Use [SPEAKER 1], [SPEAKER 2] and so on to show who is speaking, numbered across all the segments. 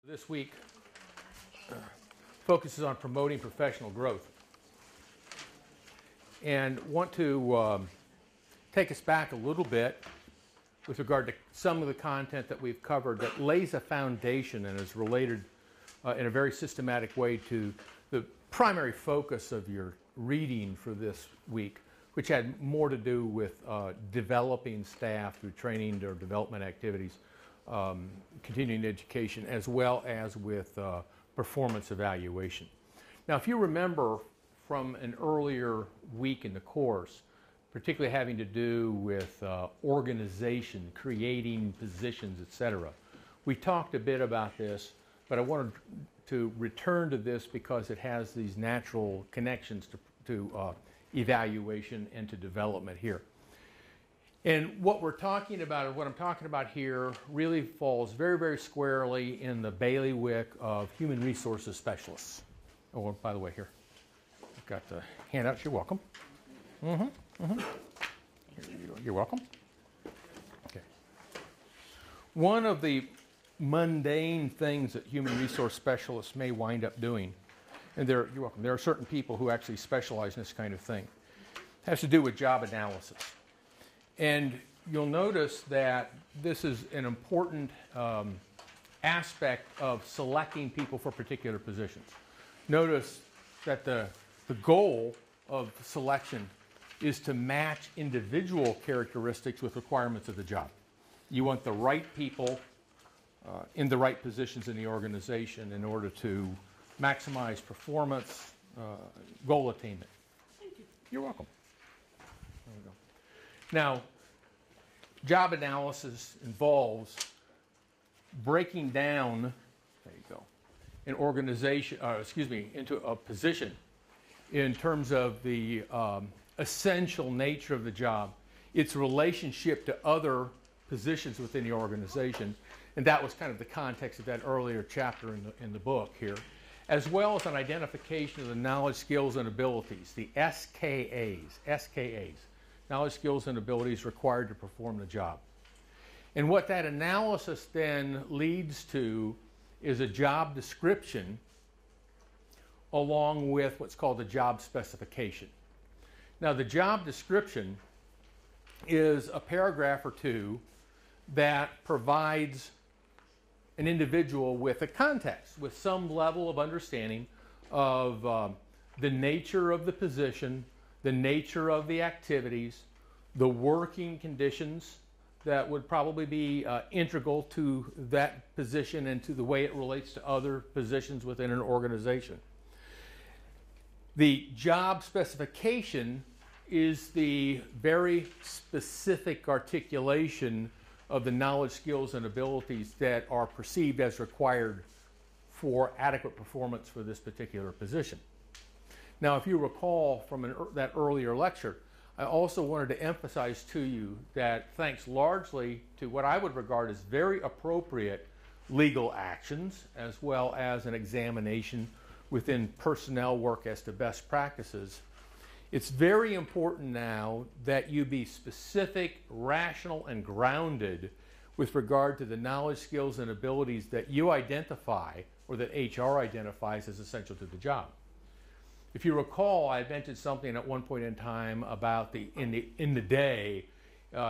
[SPEAKER 1] This week focuses on promoting professional growth, and want to take us back a little bit with regard to some of the content that we've covered that lays a foundation and is related in a very systematic way to the primary focus of your reading for this week, which had more to do with developing staff through training or development activities, continuing education, as well as with performance evaluation. Now, if you remember from an earlier week in the course, particularly having to do with organization, creating positions, etc., we talked a bit about this, but I wanted to return to this because it has these natural connections to evaluation and to development here. And what we're talking about, or what I'm talking about here, really falls very, very squarely in the bailiwick of human resources specialists. Oh, by the way, here, I've got the handouts. You're welcome. Here you go. You're welcome. Okay. One of the mundane things that human resource specialists may wind up doing, and you're welcome. There are certain people who actually specialize in this kind of thing, has to do with job analysis. And you'll notice that this is an important aspect of selecting people for particular positions. Notice that the goal of selection is to match individual characteristics with requirements of the job. You want the right people in the right positions in the organization in order to maximize performance, goal attainment. Thank you. You're welcome. There we go. Now, job analysis involves breaking down, there you go, an organization, into a position in terms of the essential nature of the job, its relationship to other positions within the organization, and that was kind of the context of that earlier chapter in the book here, as well as an identification of the knowledge, skills, and abilities, the SKAs. Knowledge, skills, and abilities required to perform the job. And what that analysis then leads to is a job description along with what's called the job specification. Now, the job description is a paragraph or two that provides an individual with a context, with some level of understanding of the nature of the position, the nature of the activities, the working conditions that would probably be integral to that position and to the way it relates to other positions within an organization. The job specification is the very specific articulation of the knowledge, skills, and abilities that are perceived as required for adequate performance for this particular position. Now, if you recall from that earlier lecture, I also wanted to emphasize to you that thanks largely to what I would regard as very appropriate legal actions, as well as an examination within personnel work as to best practices, it's very important now that you be specific, rational, and grounded with regard to the knowledge, skills, and abilities that you identify or that HR identifies as essential to the job. If you recall, I mentioned something at one point in time about in the day,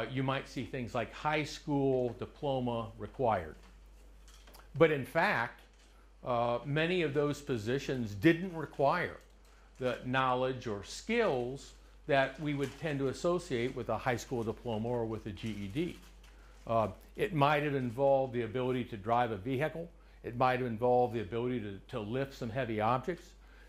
[SPEAKER 1] you might see things like high school diploma required. But in fact, many of those positions didn't require the knowledge or skills that we would tend to associate with a high school diploma or with a GED. It might have involved the ability to drive a vehicle. It might have involved the ability to lift some heavy objects,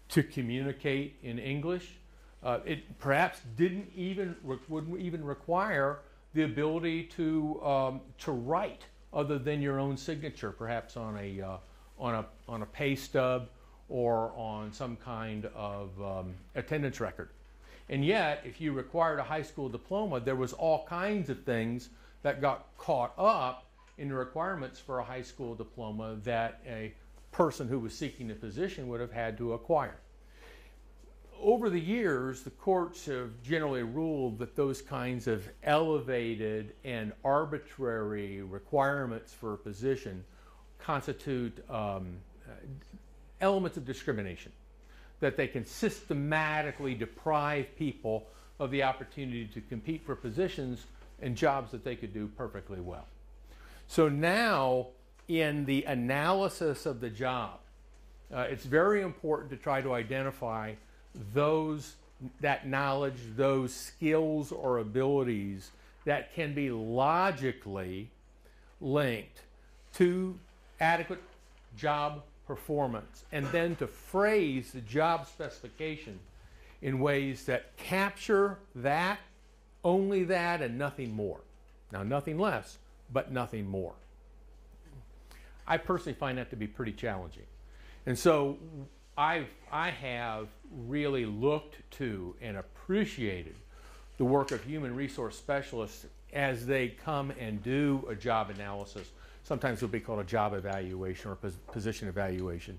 [SPEAKER 1] to communicate in English. It perhaps wouldn't even require the ability to write other than your own signature, perhaps on a pay stub or on some kind of attendance record. And yet, if you required a high school diploma, there was all kinds of things that got caught up in the requirements for a high school diploma that a person who was seeking the position would have had to acquire. Over the years, the courts have generally ruled that those kinds of elevated and arbitrary requirements for a position constitute elements of discrimination, that they can systematically deprive people of the opportunity to compete for positions and jobs that they could do perfectly well. So now, in the analysis of the job, it's very important to try to identify that knowledge, those skills or abilities that can be logically linked to adequate job performance, and then to phrase the job specification in ways that capture that, only that, and nothing more. Now, nothing less, but nothing more. I personally find that to be pretty challenging. And so I have really looked to and appreciated the work of human resource specialists as they come and do a job analysis. Sometimes it'll be called a job evaluation or position evaluation.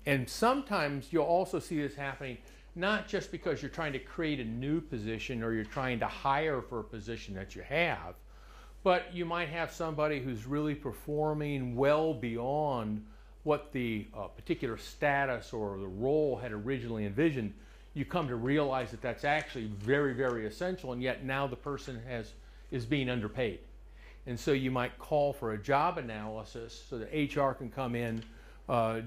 [SPEAKER 1] And sometimes you'll also see this happening not just because you're trying to create a new position or you're trying to hire for a position that you have, but you might have somebody who's really performing well beyond what the particular status or the role had originally envisioned. You come to realize that that's actually very, very essential, and yet now the person is being underpaid. And so you might call for a job analysis so that HR can come in,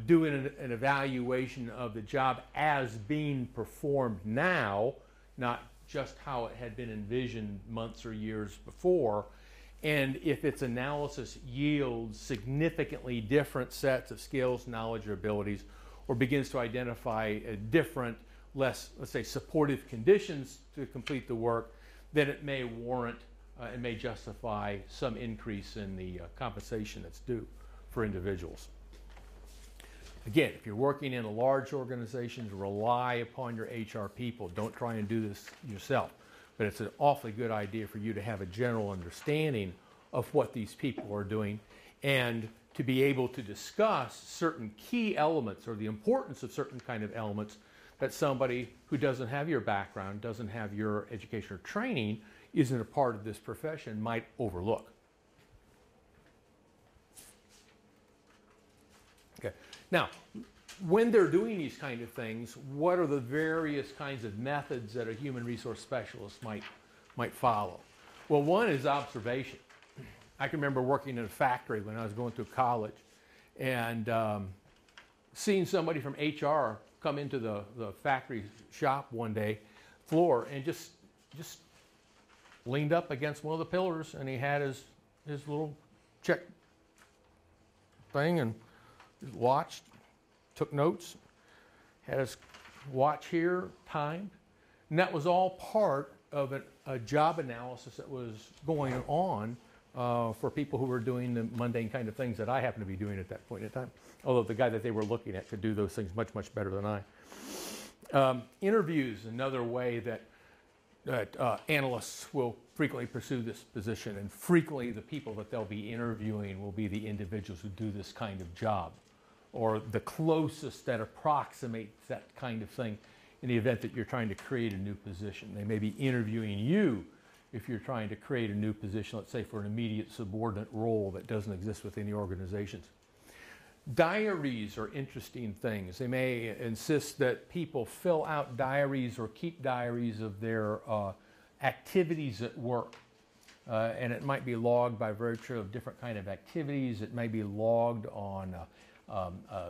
[SPEAKER 1] do an evaluation of the job as being performed now, not just how it had been envisioned months or years before. And if its analysis yields significantly different sets of skills, knowledge, or abilities, or begins to identify different, less, let's say, supportive conditions to complete the work, then it may warrant and may justify some increase in the compensation that's due for individuals. Again, if you're working in a large organization, rely upon your HR people. Don't try and do this yourself. But it's an awfully good idea for you to have a general understanding of what these people are doing and to be able to discuss certain key elements or the importance of certain kind of elements that somebody who doesn't have your background, doesn't have your education or training, isn't a part of this profession, might overlook. Okay. Now, when they're doing these kind of things, what are the various kinds of methods that a human resource specialist might follow? Well, one is observation. I can remember working in a factory when I was going through college and seeing somebody from HR come into the factory shop one day floor and just leaned up against one of the pillars, and he had his little check thing and watched, took notes, had his watch here, timed, and that was all part of a job analysis that was going on for people who were doing the mundane kind of things that I happened to be doing at that point in time, although the guy that they were looking at could do those things much, much better than I. Interviews, another way that analysts will frequently pursue this position, and frequently the people that they'll be interviewing will be the individuals who do this kind of job, or the closest that approximates that kind of thing in the event that you're trying to create a new position. They may be interviewing you if you're trying to create a new position, let's say for an immediate subordinate role that doesn't exist within the organizations. Diaries are interesting things. They may insist that people fill out diaries or keep diaries of their activities at work. And it might be logged by virtue of different kind of activities. It may be logged on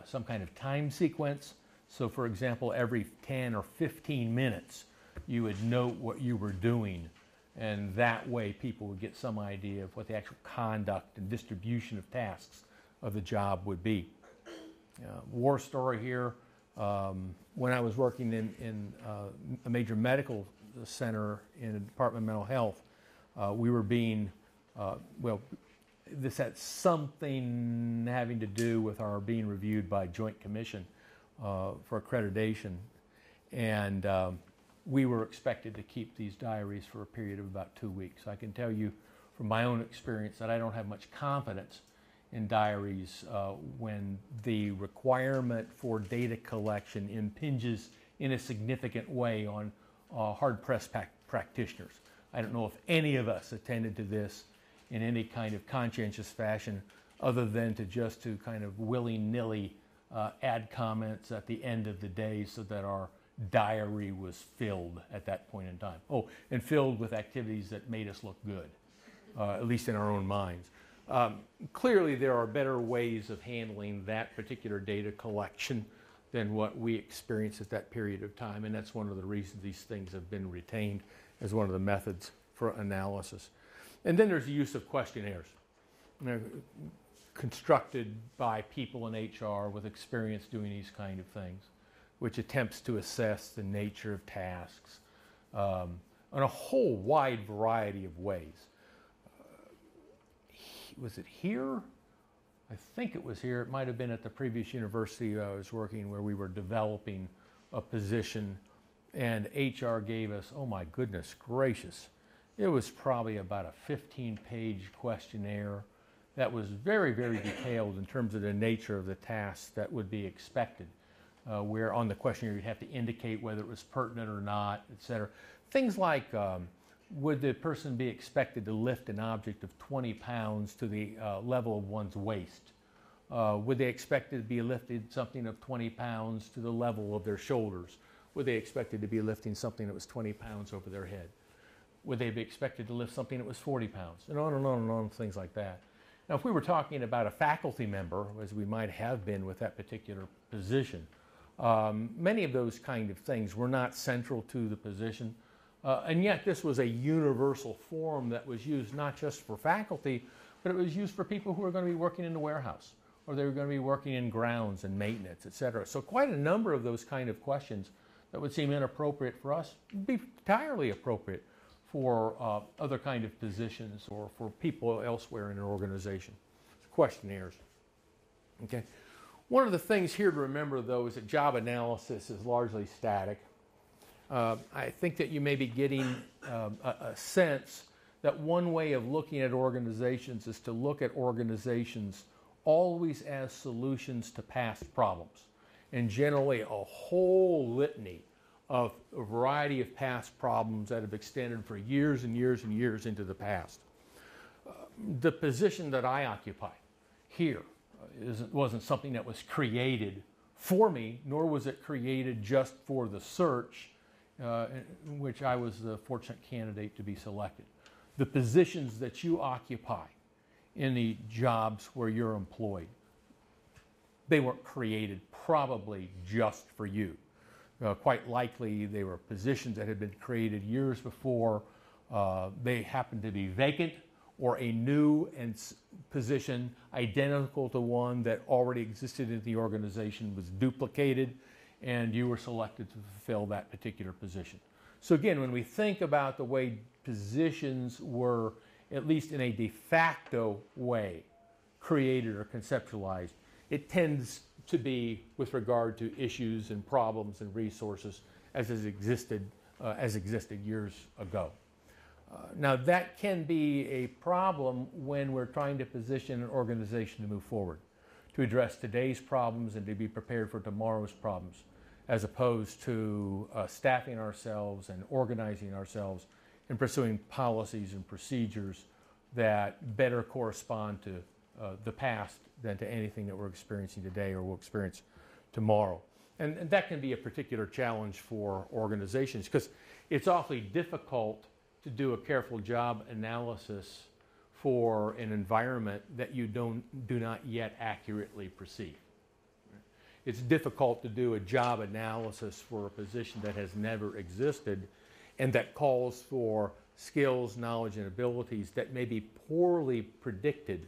[SPEAKER 1] some kind of time sequence. So for example, every 10 or 15 minutes, you would note what you were doing. And that way people would get some idea of what the actual conduct and distribution of tasks of the job would be. War story here. When I was working in a major medical center in the Department of Mental Health, we were being, this had something having to do with our being reviewed by Joint Commission for accreditation. And we were expected to keep these diaries for a period of about 2 weeks. I can tell you from my own experience that I don't have much confidence in diaries when the requirement for data collection impinges in a significant way on hard-pressed practitioners. I don't know if any of us attended to this in any kind of conscientious fashion other than to kind of willy-nilly add comments at the end of the day so that our diary was filled at that point in time. Oh, and filled with activities that made us look good, at least in our own minds. Clearly, there are better ways of handling that particular data collection than what we experienced at that period of time, and that's one of the reasons these things have been retained as one of the methods for analysis. And then there's the use of questionnaires, constructed by people in HR with experience doing these kind of things, which attempts to assess the nature of tasks in a whole wide variety of ways. Was it here? I think it was here. It might have been at the previous university I was working, where we were developing a position, and HR gave us, oh my goodness gracious, it was probably about a 15-page questionnaire that was very, very detailed in terms of the nature of the tasks that would be expected, where on the questionnaire you'd have to indicate whether it was pertinent or not, etc. Things like, would the person be expected to lift an object of 20 pounds to the level of one's waist? Would they expected to be lifted something of 20 pounds to the level of their shoulders? Would they expected to be lifting something that was 20 pounds over their head? Would they be expected to lift something that was 40 pounds? And on and on and on, things like that. Now, if we were talking about a faculty member, as we might have been with that particular position, many of those kind of things were not central to the position. And yet this was a universal form that was used not just for faculty, but it was used for people who were going to be working in the warehouse, or they were going to be working in grounds and maintenance, etc. So quite a number of those kind of questions that would seem inappropriate for us would be entirely appropriate for other kind of positions or for people elsewhere in an organization. Questionnaires. Okay. One of the things here to remember, though, is that job analysis is largely static. I think that you may be getting a sense that one way of looking at organizations is to look at organizations always as solutions to past problems, and generally a whole litany of a variety of past problems that have extended for years and years and years into the past. The position that I occupy here wasn't something that was created for me, nor was it created just for the search in which I was the fortunate candidate to be selected. The positions that you occupy in the jobs where you're employed, they weren't created probably just for you. Quite likely they were positions that had been created years before. They happened to be vacant, or a new position identical to one that already existed in the organization was duplicated, and you were selected to fulfill that particular position. So again, when we think about the way positions were, at least in a de facto way, created or conceptualized, it tends to be with regard to issues and problems and resources as existed years ago. Now that can be a problem when we're trying to position an organization to move forward, to address today's problems and to be prepared for tomorrow's problems, as opposed to staffing ourselves and organizing ourselves and pursuing policies and procedures that better correspond to the past than to anything that we're experiencing today or will experience tomorrow. And that can be a particular challenge for organizations, because it's awfully difficult to do a careful job analysis for an environment that you do not yet accurately perceive. It's difficult to do a job analysis for a position that has never existed and that calls for skills, knowledge, and abilities that may be poorly predicted.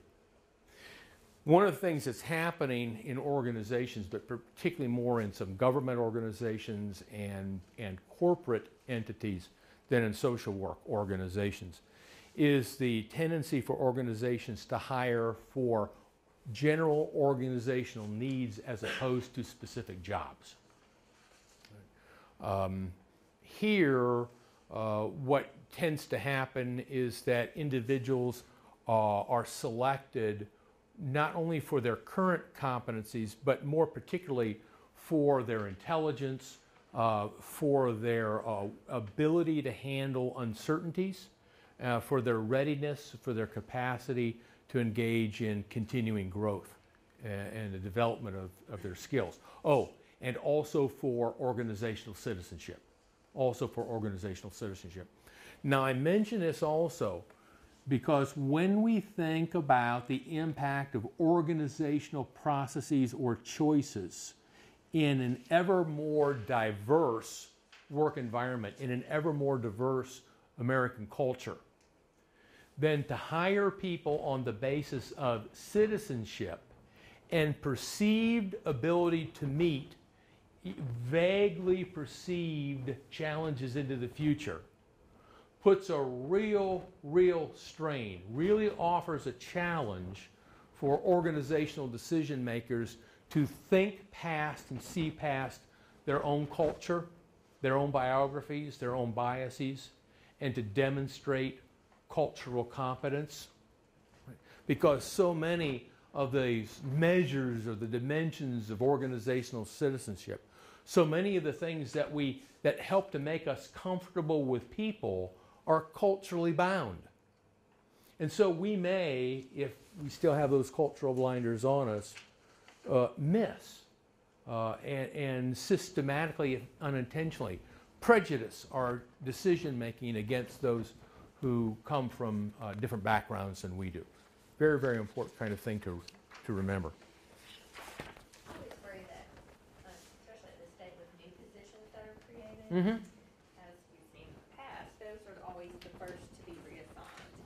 [SPEAKER 1] One of the things that's happening in organizations, but particularly more in some government organizations and corporate entities than in social work organizations, is the tendency for organizations to hire for general organizational needs as opposed to specific jobs. Here, what tends to happen is that individuals are selected not only for their current competencies, but more particularly for their intelligence, for their ability to handle uncertainties, for their readiness, for their capacity to engage in continuing growth and the development of their skills. Oh, and also for organizational citizenship. Also for organizational citizenship. Now, I mention this also because when we think about the impact of organizational processes or choices in an ever more diverse work environment, in an ever more diverse American culture, then to hire people on the basis of citizenship and perceived ability to meet vaguely perceived challenges into the future puts a real strain, really offers a challenge for organizational decision makers to think past and see past their own culture, their own biographies, their own biases, and to demonstrate cultural competence. Because so many of these measures or the dimensions of organizational citizenship, so many of the things that help to make us comfortable with people are culturally bound. And so we may, if we still have those cultural blinders on us, miss and systematically, unintentionally, prejudice our decision making against those who come from different backgrounds than we do. Very, very important kind of thing to remember.
[SPEAKER 2] I always worry that, especially at this state with new positions that are created,
[SPEAKER 1] Mm-hmm.
[SPEAKER 2] as we've seen in the past, those are always the first to be reassigned.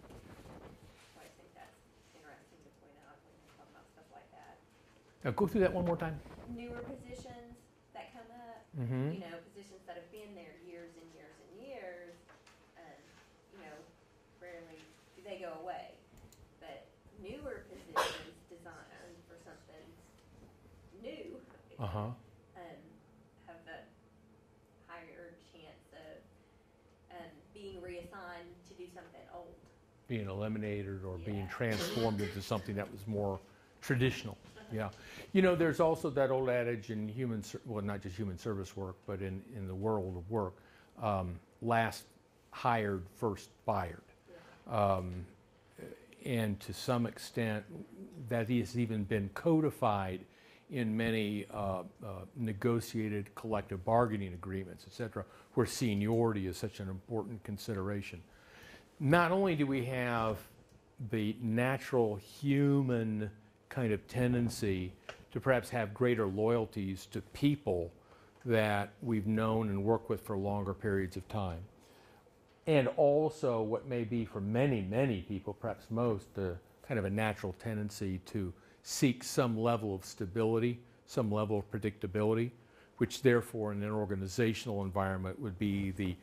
[SPEAKER 2] So I think that's interesting to point out when you talk about stuff like that.
[SPEAKER 1] Now go through that one more time.
[SPEAKER 2] Newer positions that come up,
[SPEAKER 1] Mm-hmm.
[SPEAKER 2] you know, positions that have been there years and years and years, you know, rarely do they go away. But newer positions designed for something new
[SPEAKER 1] Uh-huh.
[SPEAKER 2] have a higher chance of being reassigned to do something old.
[SPEAKER 1] Being eliminated or being
[SPEAKER 2] Yeah.
[SPEAKER 1] transformed into something that was more traditional. Yeah. You know, there's also that old adage in well, not just human service work, but in the world of work, last hired, first fired. And to some extent, that has even been codified in many negotiated collective bargaining agreements, et cetera, where seniority is such an important consideration. Not only do we have the natural human kind of tendency to perhaps have greater loyalties to people that we've known and worked with for longer periods of time, and also what may be for many, many people, perhaps most, kind of a natural tendency to seek some level of stability, some level of predictability, which therefore in an organizational environment would be the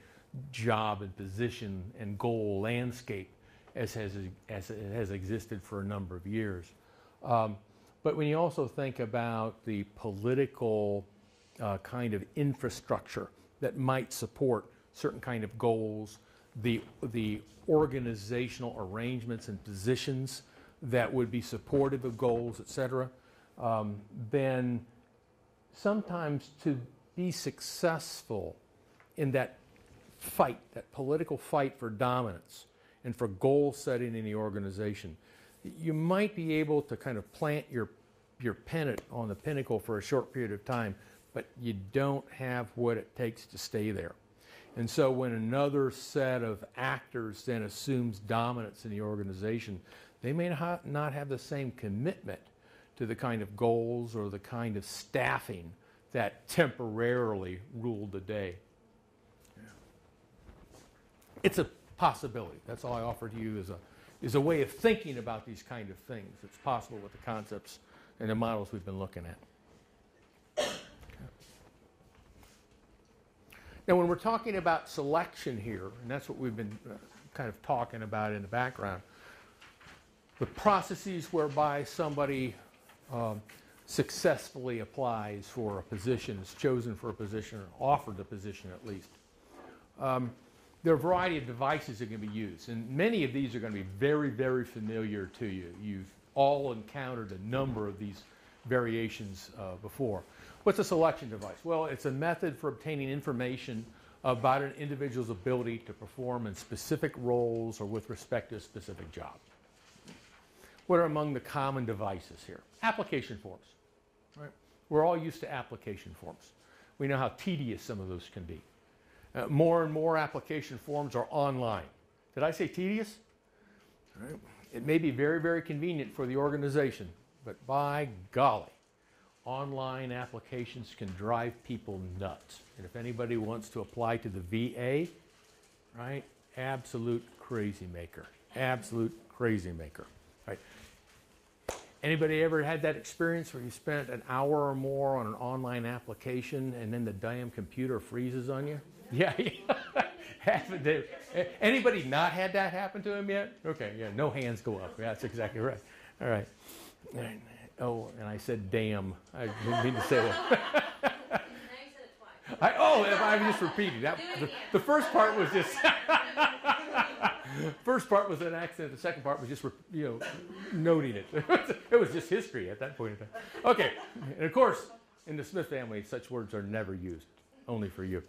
[SPEAKER 1] job and position and goal landscape as it has existed for a number of years. But when you also think about the political kind of infrastructure that might support certain kind of goals, the organizational arrangements and positions that would be supportive of goals, et cetera, then sometimes to be successful in that fight, that political fight for dominance and for goal setting in the organization, you might be able to kind of plant your pennant on the pinnacle for a short period of time, but you don't have what it takes to stay there. And so when another set of actors then assumes dominance in the organization, they may not have the same commitment to the kind of goals or the kind of staffing that temporarily ruled the day. Yeah. It's a possibility. That's all I offer to you is a way of thinking about these kind of things. It's possible with the concepts and the models we've been looking at. Now, when we're talking about selection here, and that's what we've been kind of talking about in the background, the processes whereby somebody successfully applies for a position, is chosen for a position, or offered the position at least. There are a variety of devices that can be used, and many of these are going to be very, very familiar to you. You've all encountered a number of these variations before. What's a selection device? Well, it's a method for obtaining information about an individual's ability to perform in specific roles or with respect to a specific job. what are among the common devices here? Application forms. Right? We're all used to application forms. We know how tedious some of those can be. More and more application forms are online. Did I say tedious? All right. It may be very, very convenient for the organization, but by golly, online applications can drive people nuts. And if anybody wants to apply to the VA, right, absolute crazy maker. Absolute crazy maker. Right? Anybody ever had that experience where you spent an hour or more on an online application and then the damn computer freezes on you? Yeah. Anybody not had that happen to him yet? Okay, yeah, no hands go up. Yeah, that's exactly right. All right. Oh, and I said damn. I didn't mean to say that.
[SPEAKER 2] Now you said it twice.
[SPEAKER 1] I was just repeating. The first part was just... First part was an accident. The second part was just, noting it. It was just history at that point in time. Okay, and of course, in the Smith family, such words are never used, only for you.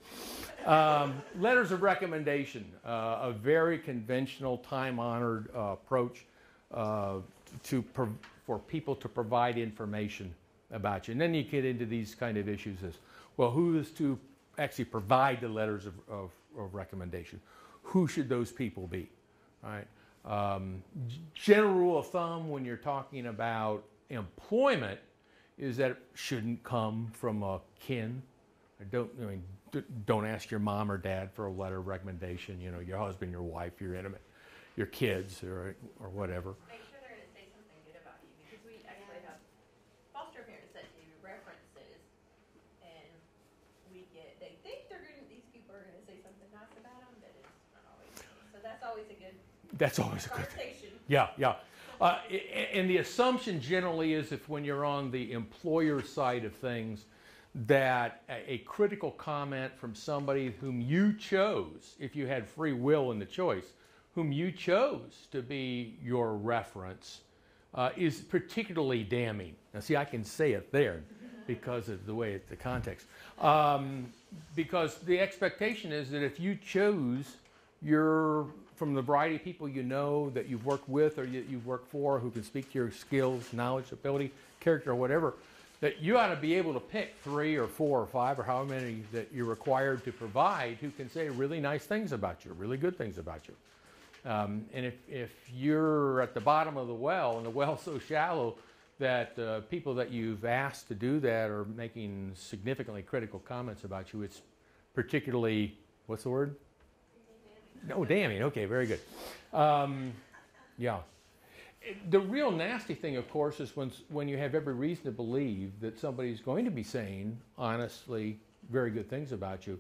[SPEAKER 1] Letters of recommendation, a very conventional, time-honored approach for people to provide information about you. And then you get into these kind of issues as, well, who is to actually provide the letters of recommendation? Who should those people be? Right? General rule of thumb when you're talking about employment is that it shouldn't come from a kin. Don't ask your mom or dad for a letter of recommendation. Your husband, your wife, your intimate, your kids, or whatever.
[SPEAKER 2] Make sure they're going to say something good about you, because we actually have foster parents that do references, and they think these people are going to say something nice about them, but it's not always. So that's always a good.
[SPEAKER 1] That's always a good
[SPEAKER 2] conversation.
[SPEAKER 1] Yeah. And the assumption generally is if when you're on the employer side of things, that a critical comment from somebody whom you chose, if you had free will in the choice, whom you chose to be your reference, is particularly damning. Now, see, I can say it there because of the way the context. Because the expectation is that if you chose from the variety of people you know that you've worked with or you've worked for, who can speak to your skills, knowledge, ability, character, or whatever, that you ought to be able to pick 3 or 4 or 5 or however many that you're required to provide who can say really nice things about you, really good things about you. And if you're at the bottom of the well and the well's so shallow that people that you've asked to do that are making significantly critical comments about you, it's particularly, what's the word? No, damning. Okay, very good. Yeah. The real nasty thing, of course, is when you have every reason to believe that somebody's going to be saying, honestly, very good things about you,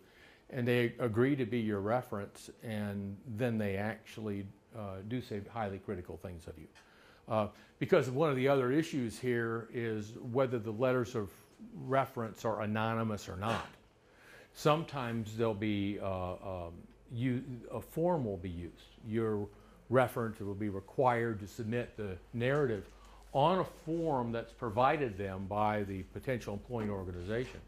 [SPEAKER 1] and they agree to be your reference, and then they actually do say highly critical things of you. Because one of the other issues here is whether the letters of reference are anonymous or not. Sometimes there'll be a form will be used. Your reference will be required to submit the narrative on a form that's provided them by the potential employing organization.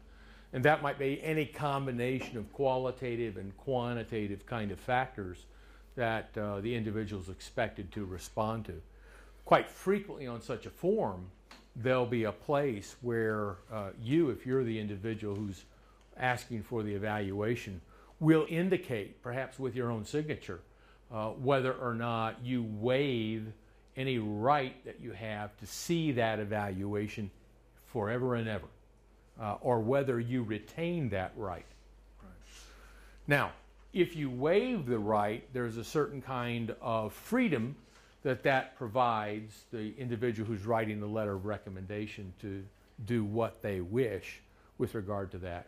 [SPEAKER 1] And that might be any combination of qualitative and quantitative kind of factors that the individual is expected to respond to. Quite frequently on such a form, there'll be a place where if you're the individual who's asking for the evaluation, will indicate, perhaps with your own signature, whether or not you waive any right that you have to see that evaluation forever and ever, or whether you retain that right. Now, if you waive the right, there's a certain kind of freedom that provides the individual who's writing the letter of recommendation to do what they wish with regard to that.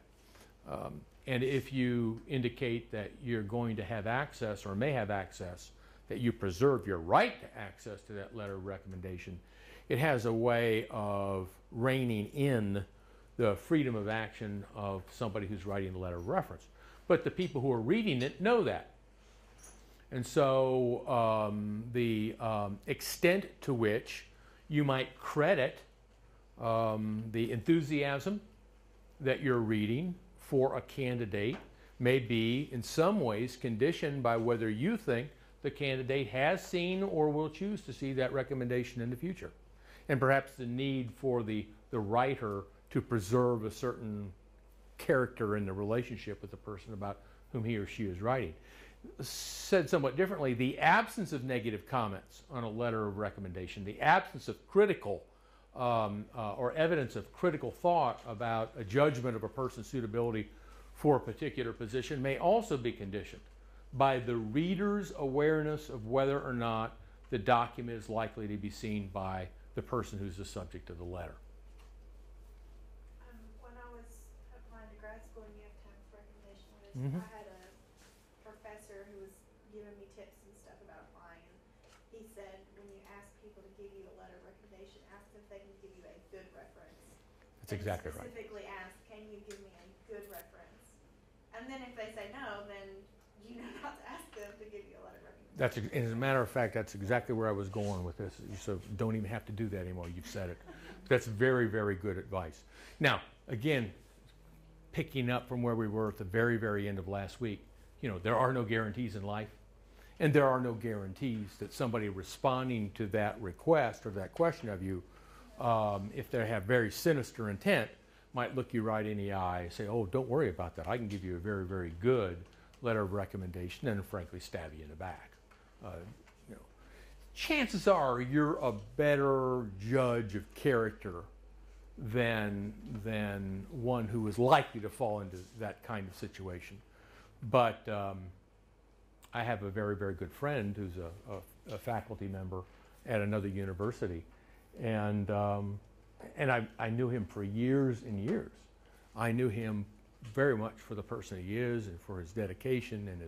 [SPEAKER 1] And if you indicate that you're going to have access or may have access, that you preserve your right to access to that letter of recommendation, it has a way of reining in the freedom of action of somebody who's writing the letter of reference. But the people who are reading it know that. And so the extent to which you might credit the enthusiasm that you're reading for a candidate may be in some ways conditioned by whether you think the candidate has seen or will choose to see that recommendation in the future. And perhaps the need for the writer to preserve a certain character in the relationship with the person about whom he or she is writing. Said somewhat differently, the absence of negative comments on a letter of recommendation, the absence of critical or evidence of critical thought about a judgment of a person's suitability for a particular position may also be conditioned by the reader's awareness of whether or not the document is likely to be seen by the person who's the subject of the letter.
[SPEAKER 3] When I was applying to grad school and you have to have recommendation letters,
[SPEAKER 1] Mm-hmm.
[SPEAKER 3] I had a professor who was giving me tips and stuff about applying. He said when you ask people to give you a letter of recommendation, ask if they can give you a good reference.
[SPEAKER 1] That's exactly right.
[SPEAKER 3] Specifically ask, can you give me a good reference? And then if they say no, then you know not to ask them to give you a letter of recommendation.
[SPEAKER 1] That's, as a matter of fact, that's exactly where I was going with this. So don't even have to do that anymore. You've said it. That's very, very good advice. Now, again, picking up from where we were at the very, very end of last week, you know, there are no guarantees in life, and there are no guarantees that somebody responding to that request or that question of you, if they have very sinister intent, might look you right in the eye and say, oh, don't worry about that. I can give you a very, very good letter of recommendation, and frankly stab you in the back. You know, chances are you're a better judge of character than one who is likely to fall into that kind of situation. But I have a very, very good friend who's a faculty member at another university, and I knew him for years and years. I knew him very much for the person he is and for his dedication and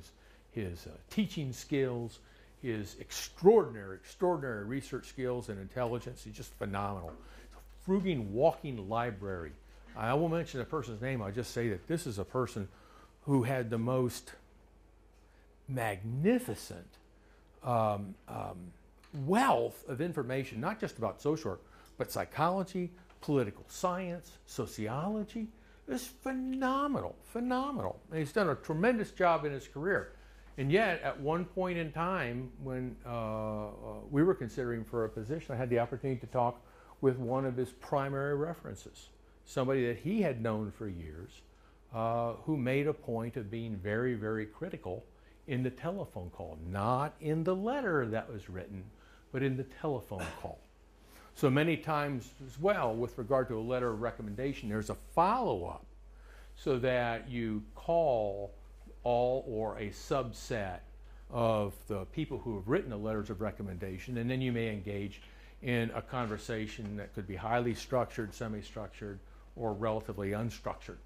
[SPEAKER 1] his teaching skills, his extraordinary research skills and intelligence. He's just phenomenal. It's a frugging walking library. I won't mention the person's name. I'll just say that this is a person who had the most magnificent wealth of information, not just about social work, but psychology, political science, sociology. It's phenomenal, phenomenal. And he's done a tremendous job in his career. And yet, at one point in time, when we were considering for a position, I had the opportunity to talk with one of his primary references, somebody that he had known for years, who made a point of being very, very critical in the telephone call, not in the letter that was written, but in the telephone call. So many times as well, with regard to a letter of recommendation, there's a follow-up so that you call all or a subset of the people who have written the letters of recommendation, and then you may engage in a conversation that could be highly structured, semi-structured, or relatively unstructured.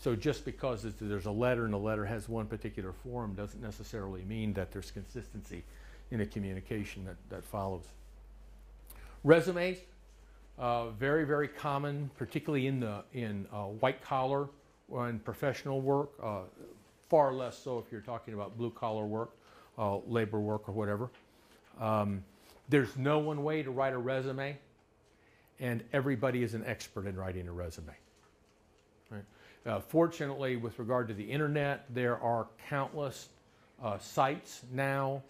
[SPEAKER 1] So just because there's a letter and the letter has one particular form doesn't necessarily mean that there's consistency in the communication that follows. Resumes, very, very common, particularly in white collar or in professional work. Far less so if you're talking about blue collar work, labor work, or whatever. There's no one way to write a resume, and everybody is an expert in writing a resume. Right? Fortunately, with regard to the internet, there are countless sites now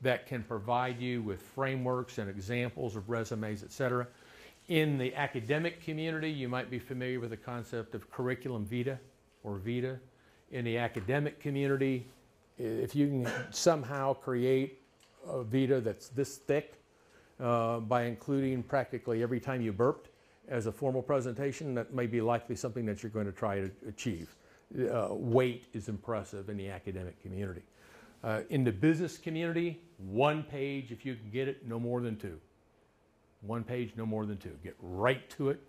[SPEAKER 1] that can provide you with frameworks and examples of resumes, etc. In the academic community, you might be familiar with the concept of curriculum vitae or vita. In the academic community, if you can somehow create a vita that's this thick by including practically every time you burped as a formal presentation, that may be likely something that you're going to try to achieve. Weight is impressive in the academic community. In the business community, one page, if you can get it, no more than two. One page, no more than two. Get right to it,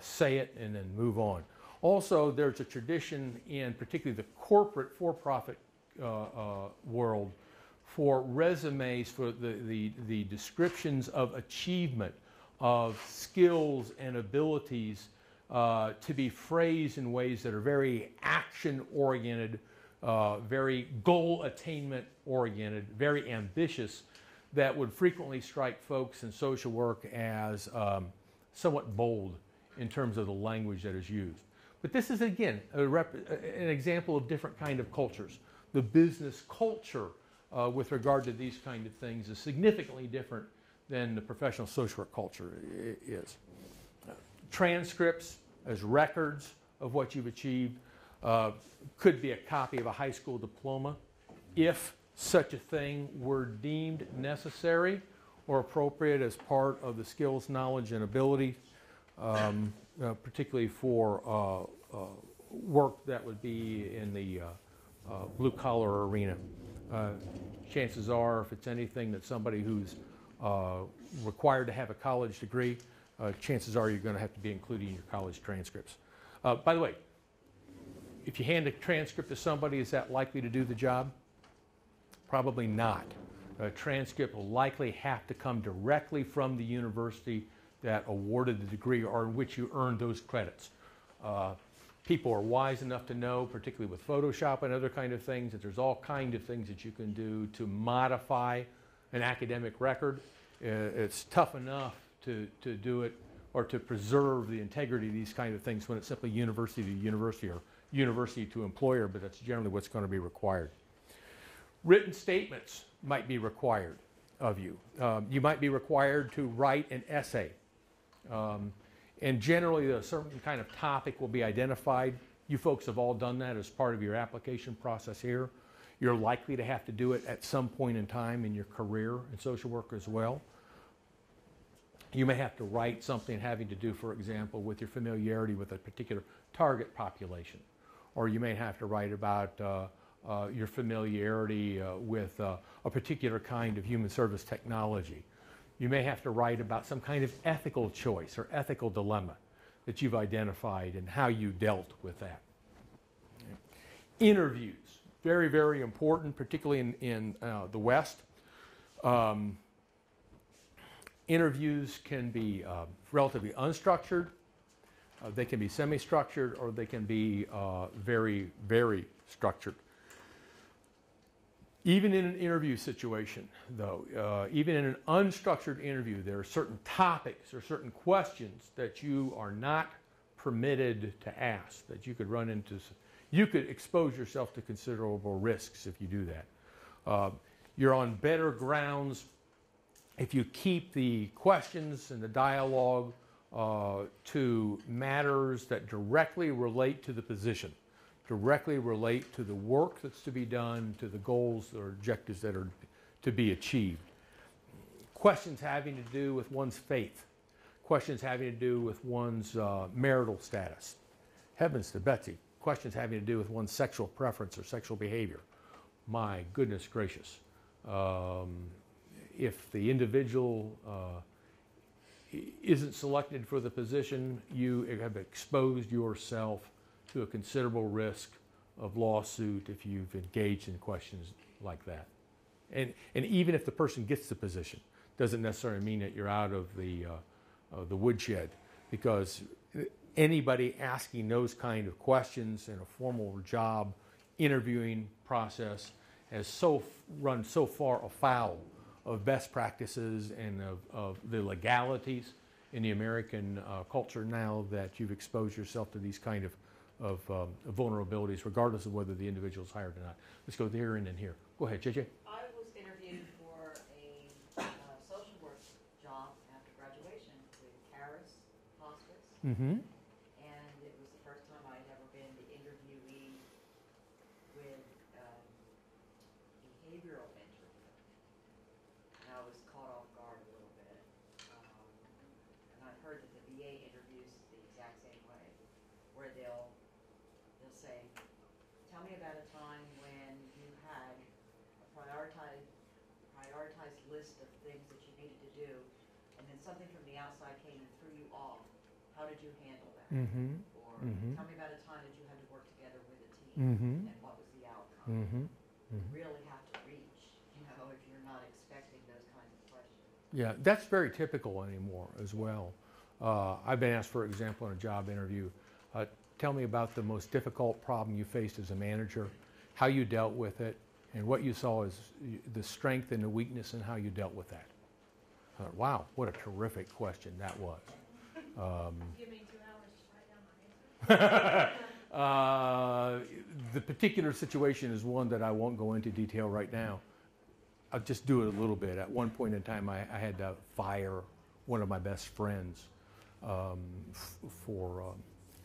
[SPEAKER 1] say it, and then move on. Also, there's a tradition in particularly the corporate for-profit world for resumes, for the descriptions of achievement, of skills and abilities to be phrased in ways that are very action-oriented, very goal attainment oriented, very ambitious, that would frequently strike folks in social work as somewhat bold in terms of the language that is used. But this is, again, an example of different kind of cultures. The business culture with regard to these kind of things is significantly different than the professional social work culture is. Transcripts as records of what you've achieved could be a copy of a high school diploma if such a thing were deemed necessary or appropriate as part of the skills, knowledge, and ability, particularly for work that would be in the blue-collar arena. Chances are, if it's anything that somebody who's required to have a college degree, chances are you're going to have to be including your college transcripts. By the way, if you hand a transcript to somebody, is that likely to do the job? Probably not. A transcript will likely have to come directly from the university that awarded the degree or in which you earned those credits. People are wise enough to know, particularly with Photoshop and other kind of things, that there's all kind of things that you can do to modify an academic record. It's tough enough to do it or to preserve the integrity of these kind of things when it's simply university to university or university to employer, but that's generally what's going to be required. Written statements might be required of you. You might be required to write an essay. And generally a certain kind of topic will be identified. You folks have all done that as part of your application process here. You're likely to have to do it at some point in time in your career in social work as well. You may have to write something having to do, for example, with your familiarity with a particular target population. Or you may have to write about your familiarity with a particular kind of human service technology. You may have to write about some kind of ethical choice or ethical dilemma that you've identified and how you dealt with that. Interviews, very, very important, particularly in the West. Interviews can be relatively unstructured, they can be semi-structured, or they can be very, very structured. Even in an interview situation, though, even in an unstructured interview, there are certain topics or certain questions that you are not permitted to ask, that you could run into. You could expose yourself to considerable risks if you do that. You're on better grounds if you keep the questions and the dialogue to matters that directly relate to the position, directly relate to the work that's to be done, to the goals or objectives that are to be achieved. Questions having to do with one's faith, questions having to do with one's marital status. Heavens to Betsy, questions having to do with one's sexual preference or sexual behavior. My goodness gracious. If the individual isn't selected for the position, you have exposed yourself to a considerable risk of lawsuit if you've engaged in questions like that. And even if the person gets the position, doesn't necessarily mean that you're out of the woodshed, because anybody asking those kind of questions in a formal job interviewing process has run so far afoul of best practices and of the legalities in the American culture now that you've exposed yourself to these kind of vulnerabilities, regardless of whether the individual is hired or not. Let's go there and then here. Go ahead, JJ.
[SPEAKER 4] I was interviewed for a social work job after graduation with Caris Hospice,
[SPEAKER 1] Mm-hmm.
[SPEAKER 4] and it was the first time I'd ever been the interviewee with behavioral interview. And I was caught off guard a little bit. And I've heard that the VA interviews the exact same way, where they'll say, tell me about a time when you had a prioritized list of things that you needed to do, and then something from the outside came and threw you off. How did you handle that?
[SPEAKER 1] Mm-hmm.
[SPEAKER 4] Or
[SPEAKER 1] Mm-hmm.
[SPEAKER 4] tell me about a time that you had to work together with a team,
[SPEAKER 1] Mm-hmm.
[SPEAKER 4] and what was the outcome?
[SPEAKER 1] Mm-hmm.
[SPEAKER 4] You really have to reach, if you're not expecting those kinds of questions.
[SPEAKER 1] Yeah, that's very typical anymore as well. I've been asked, for example, in a job interview, tell me about the most difficult problem you faced as a manager, how you dealt with it, and what you saw as the strength and the weakness and how you dealt with that. Wow, what a terrific question that was.
[SPEAKER 3] Give me 2 hours to write down my answer.
[SPEAKER 1] The particular situation is one that I won't go into detail right now. I'll just do it a little bit. At one point in time, I had to fire one of my best friends for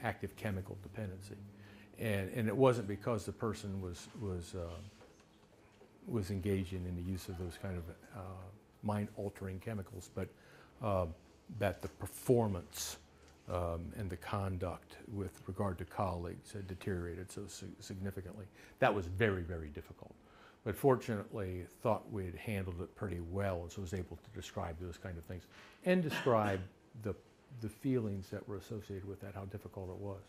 [SPEAKER 1] active chemical dependency, and it wasn't because the person was engaging in the use of those kind of mind-altering chemicals, but that the performance and the conduct with regard to colleagues had deteriorated so significantly. That was very, very difficult. But fortunately, thought we'd handled it pretty well, and so was able to describe those kind of things and describe the feelings that were associated with that, how difficult it was.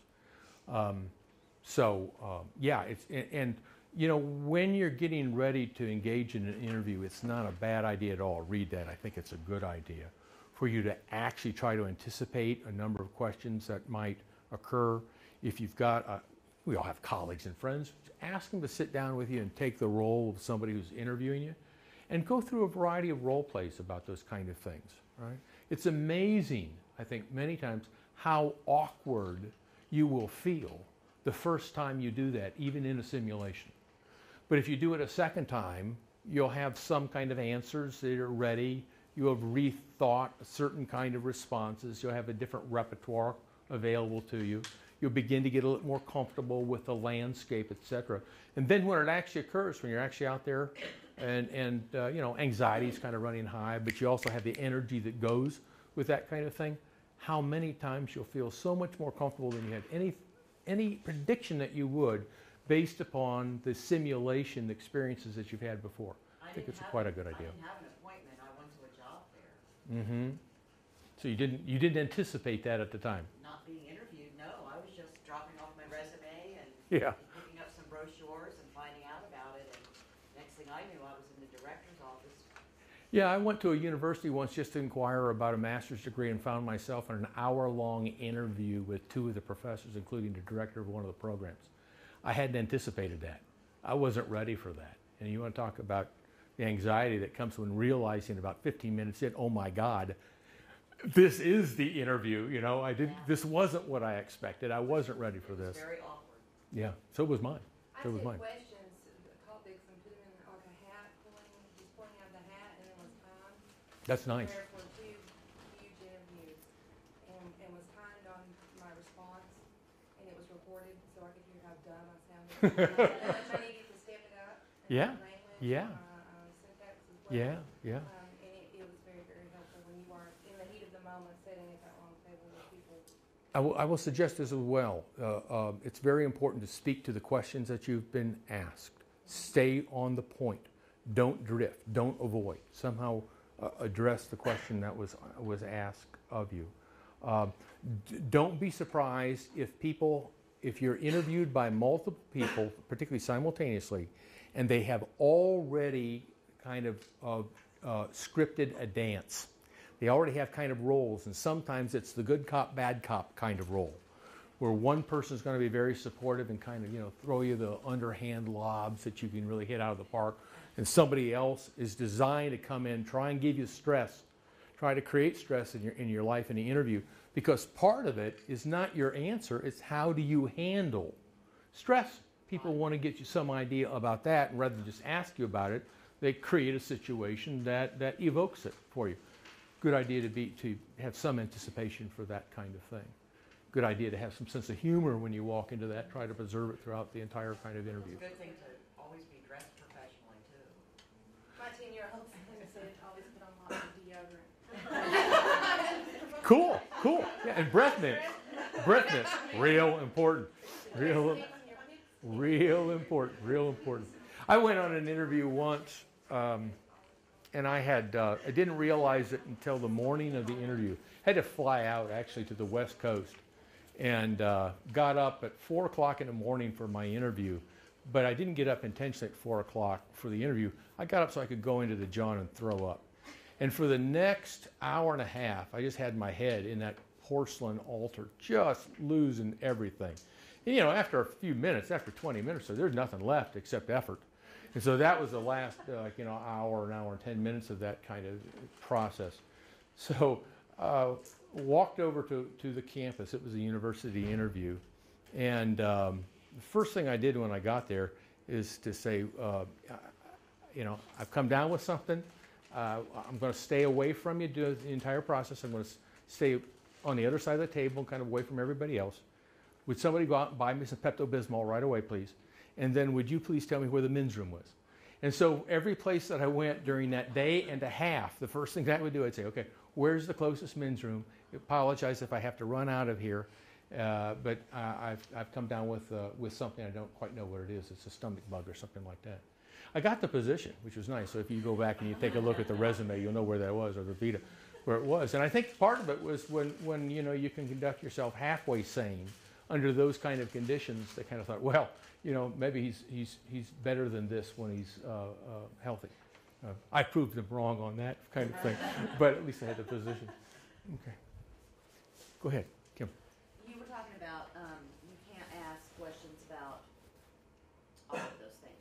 [SPEAKER 1] Yeah, and you know, when you're getting ready to engage in an interview, it's not a bad idea at all. Read that. I think it's a good idea for you to actually try to anticipate a number of questions that might occur. If you've got, we all have colleagues and friends, ask them to sit down with you and take the role of somebody who's interviewing you and go through a variety of role plays about those kind of things, right? It's amazing, I think, many times how awkward you will feel the first time you do that, even in a simulation. But if you do it a second time, you'll have some kind of answers that are ready. You have rethought a certain kind of responses. You'll have a different repertoire available to you. You'll begin to get a little more comfortable with the landscape, etc. And then when it actually occurs, when you're actually out there and you know, anxiety is kind of running high, but you also have the energy that goes with that kind of thing, how many times you'll feel so much more comfortable than you had any prediction that you would based upon the simulation experiences that you've had before. I think it's quite a good idea.
[SPEAKER 4] I didn't have an appointment. I went to a job fair.
[SPEAKER 1] Mm-hmm. So you didn't anticipate that at the time?
[SPEAKER 4] Not being interviewed, no. I was just dropping off my resume and
[SPEAKER 1] Yeah.
[SPEAKER 4] picking up some brochures and finding out about it. And next thing I knew, I was in the director's office.
[SPEAKER 1] Yeah, I went to a university once just to inquire about a master's degree and found myself in an hour-long interview with two of the professors, including the director of one of the programs. I hadn't anticipated that. I wasn't ready for that. And you want to talk about the anxiety that comes when realizing about 15 minutes in, oh my God, this is the interview. You know, this wasn't what I expected. I wasn't ready for this.
[SPEAKER 4] It was very awkward.
[SPEAKER 1] Yeah, so was mine. So was
[SPEAKER 2] I
[SPEAKER 1] mine.
[SPEAKER 2] said questions, topics, and put them in like a hat, just pulling out the hat, and then was timed.
[SPEAKER 1] That's nice.
[SPEAKER 2] Prepared for two huge interviews, and was timed on my response, and it was recorded so I could hear how dumb I sounded. I needed to step it up.
[SPEAKER 1] Yeah,
[SPEAKER 2] Language,
[SPEAKER 1] yeah.
[SPEAKER 2] Syntax as well.
[SPEAKER 1] Yeah, yeah.
[SPEAKER 2] And it was very, very helpful when you are in the heat of the moment, sitting at that long table with people.
[SPEAKER 1] I will suggest this as well. It's very important to speak to the questions that you've been asked. Stay on the point. Don't drift. Don't avoid. Somehow address the question that was asked of you. Don't be surprised if you're interviewed by multiple people, particularly simultaneously, and they have already kind of scripted a dance. They already have kind of roles, and sometimes it's the good cop, bad cop kind of role, where one person's going to be very supportive and kind of, you know, throw you the underhand lobs that you can really hit out of the park, and somebody else is designed to come in, try and give you stress, try to create stress in your life in the interview, because part of it is not your answer, it's how do you handle stress. People want to get you some idea about that, and rather than just ask you about it, they create a situation that evokes it for you. Good idea to have some anticipation for that kind of thing. Good idea to have some sense of humor when you walk into that. Try to preserve it throughout the entire kind of interview.
[SPEAKER 4] It's a good thing to always be dressed professionally, too.
[SPEAKER 2] My 10-year-old son said, always put on lots of deodorant.
[SPEAKER 1] Cool, cool. Yeah, and breath mint. Breath mint, real important. Real important. I went on an interview once, and I didn't realize it until the morning of the interview. Had to fly out actually to the West Coast, and got up at 4 o'clock in the morning for my interview. But I didn't get up intentionally at 4 o'clock for the interview. I got up so I could go into the John and throw up. And for the next hour and a half, I just had my head in that porcelain altar, just losing everything. And, you know, after a few minutes, after 20 minutes, so there's nothing left except effort. And so that was the last, hour and 10 minutes of that kind of process. So walked over to the campus. It was a university interview. And the first thing I did when I got there is to say, I've come down with something. I'm going to stay away from you during the entire process. I'm going to stay on the other side of the table, kind of away from everybody else. Would somebody go out and buy me some Pepto-Bismol right away, please? And then would you please tell me where the men's room was? And so every place that I went during that day and a half, the first thing I would do, I'd say, okay, where's the closest men's room? Apologize if I have to run out of here, but I've come down with something I don't quite know what it is. It's a stomach bug or something like that. I got the position, which was nice. So if you go back and you take a look at the resume, you'll know where that was, or the Vita, where it was. And I think part of it was when you can conduct yourself halfway sane under those kind of conditions. They kind of thought, well, maybe he's better than this when he's healthy. I proved them wrong on that kind of thing, but at least I had the position. Okay. Go ahead, Kim.
[SPEAKER 4] You were talking about you can't ask questions about all of those things.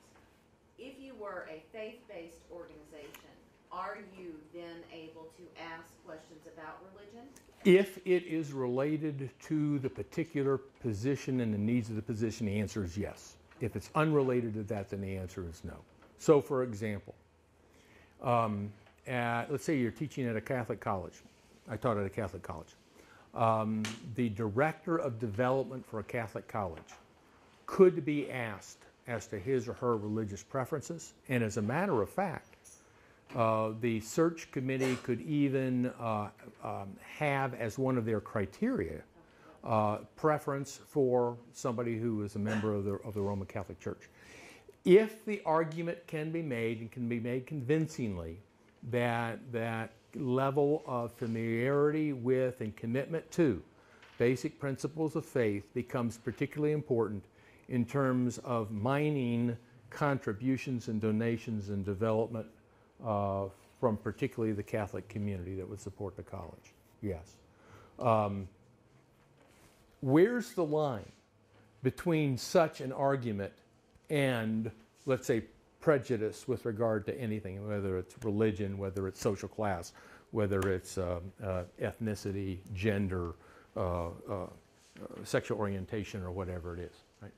[SPEAKER 4] If you were a faith-based organization, are you then able to ask questions about religion?
[SPEAKER 1] If it is related to the particular position and the needs of the position, the answer is yes. If it's unrelated to that, then the answer is no. So, for example, let's say you're teaching at a Catholic college. I taught at a Catholic college. The director of development for a Catholic college could be asked as to his or her religious preferences, and as a matter of fact, the search committee could even have as one of their criteria preference for somebody who is a member of the Roman Catholic Church. If the argument can be made, and can be made convincingly, that level of familiarity with and commitment to basic principles of faith becomes particularly important in terms of mining contributions and donations and development from particularly the Catholic community that would support the college. Yes. Where's the line between such an argument and, let's say, prejudice with regard to anything, whether it's religion, whether it's social class, whether it's ethnicity, gender, sexual orientation, or whatever it is, right?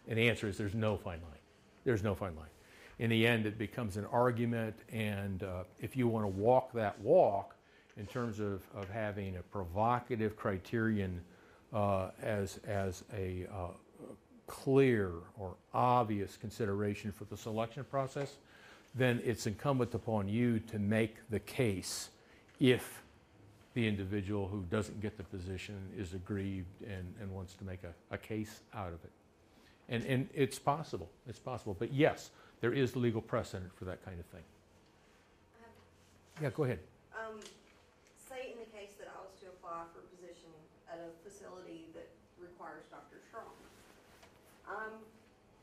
[SPEAKER 1] And the answer is there's no fine line. There's no fine line. In the end, it becomes an argument, and if you want to walk that walk in terms of having a provocative criterion as a clear or obvious consideration for the selection process, then it's incumbent upon you to make the case if the individual who doesn't get the position is aggrieved and wants to make a case out of it. And it's possible. It's possible. But yes, there is legal precedent for that kind of thing. Yeah, go ahead.
[SPEAKER 5] Say in the case that I was to apply for a position at a facility that requires Dr. Strong. I'm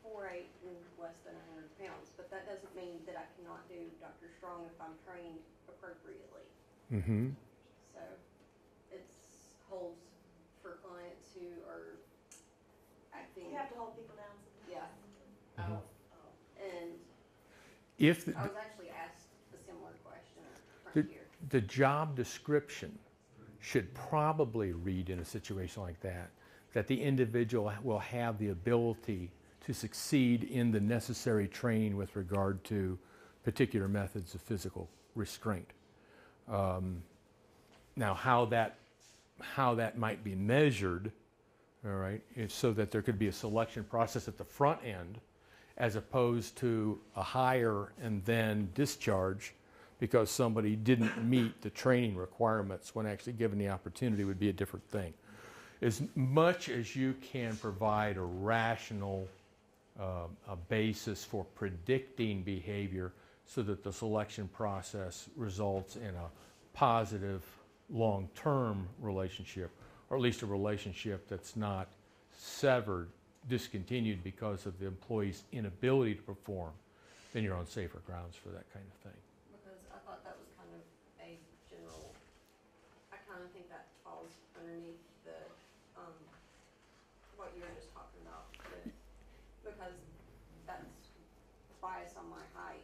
[SPEAKER 5] 4'8" and less than 100 pounds, but that doesn't mean that I cannot do Dr. Strong if I'm trained appropriately.
[SPEAKER 1] Mm-hmm.
[SPEAKER 5] So it holds for clients who are acting.
[SPEAKER 3] You have to hold people down sometimes.
[SPEAKER 5] Yeah.
[SPEAKER 1] Mhm.
[SPEAKER 5] And
[SPEAKER 1] If
[SPEAKER 5] I was actually asked a similar question from here.
[SPEAKER 1] the job description should probably read in a situation like that the individual will have the ability to succeed in the necessary training with regard to particular methods of physical restraint. Now, how that might be measured, all right, is so that there could be a selection process at the front end, as opposed to a hire and then discharge because somebody didn't meet the training requirements when actually given the opportunity, would be a different thing. As much as you can provide a rational a basis for predicting behavior so that the selection process results in a positive long-term relationship, or at least a relationship that's not severed, discontinued because of the employee's inability to perform, then you're on safer grounds for that kind of thing.
[SPEAKER 5] Because I thought that was kind of a general, I kind of think that falls underneath the, what you were just talking about. Because that's bias on my height,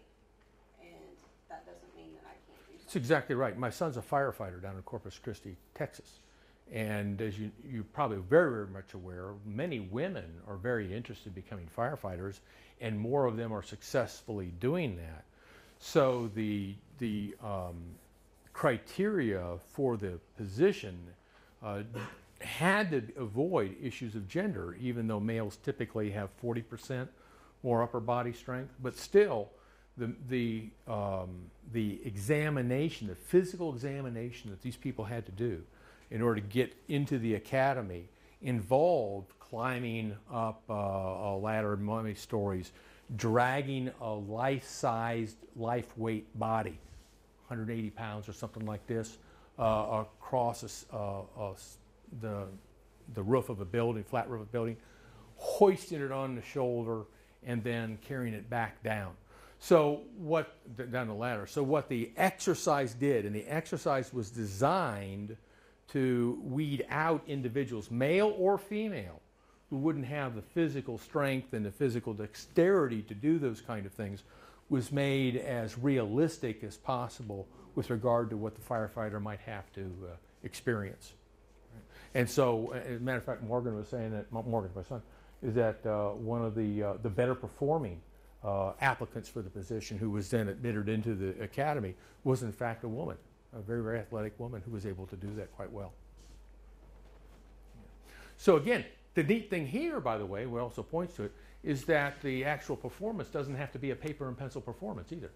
[SPEAKER 5] and that doesn't mean that I can't do
[SPEAKER 1] That's
[SPEAKER 5] something.
[SPEAKER 1] exactly right. My son's a firefighter down in Corpus Christi, Texas. And as you're probably very, very much aware, many women are very interested in becoming firefighters, and more of them are successfully doing that. So the criteria for the position had to avoid issues of gender, even though males typically have 40% more upper body strength. But still, the examination, the physical examination that these people had to do in order to get into the academy involved climbing up a ladder many stories, dragging a life-sized, life-weight body, 180 pounds or something like this, across the roof of a building, flat roof of a building, hoisting it on the shoulder, and then carrying it back down. So down the ladder. So what the exercise did, and the exercise was designed to weed out individuals, male or female, who wouldn't have the physical strength and the physical dexterity to do those kind of things, was made as realistic as possible with regard to what the firefighter might have to experience. And so, as a matter of fact, Morgan was saying that, Morgan, my son, is that one of the better performing applicants for the position, who was then admitted into the academy, was in fact a woman, a very, very athletic woman who was able to do that quite well. So again, the neat thing here, by the way, what also points to it, is that the actual performance doesn't have to be a paper and pencil performance either.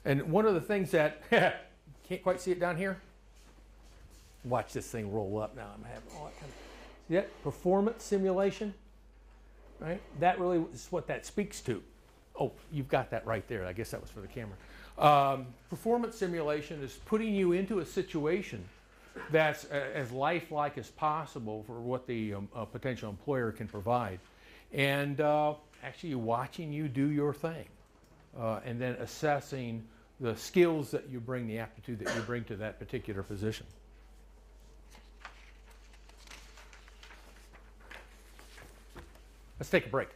[SPEAKER 1] And one of the things that, can't quite see it down here? Watch this thing roll up now. I'm having all that kind of, see that? Performance simulation, right? That really is what that speaks to. Oh, you've got that right there. I guess that was for the camera. Performance simulation is putting you into a situation that's as lifelike as possible for what the potential employer can provide. And actually watching you do your thing. And then assessing the skills that you bring, the aptitude that you bring to that particular position. Let's take a break.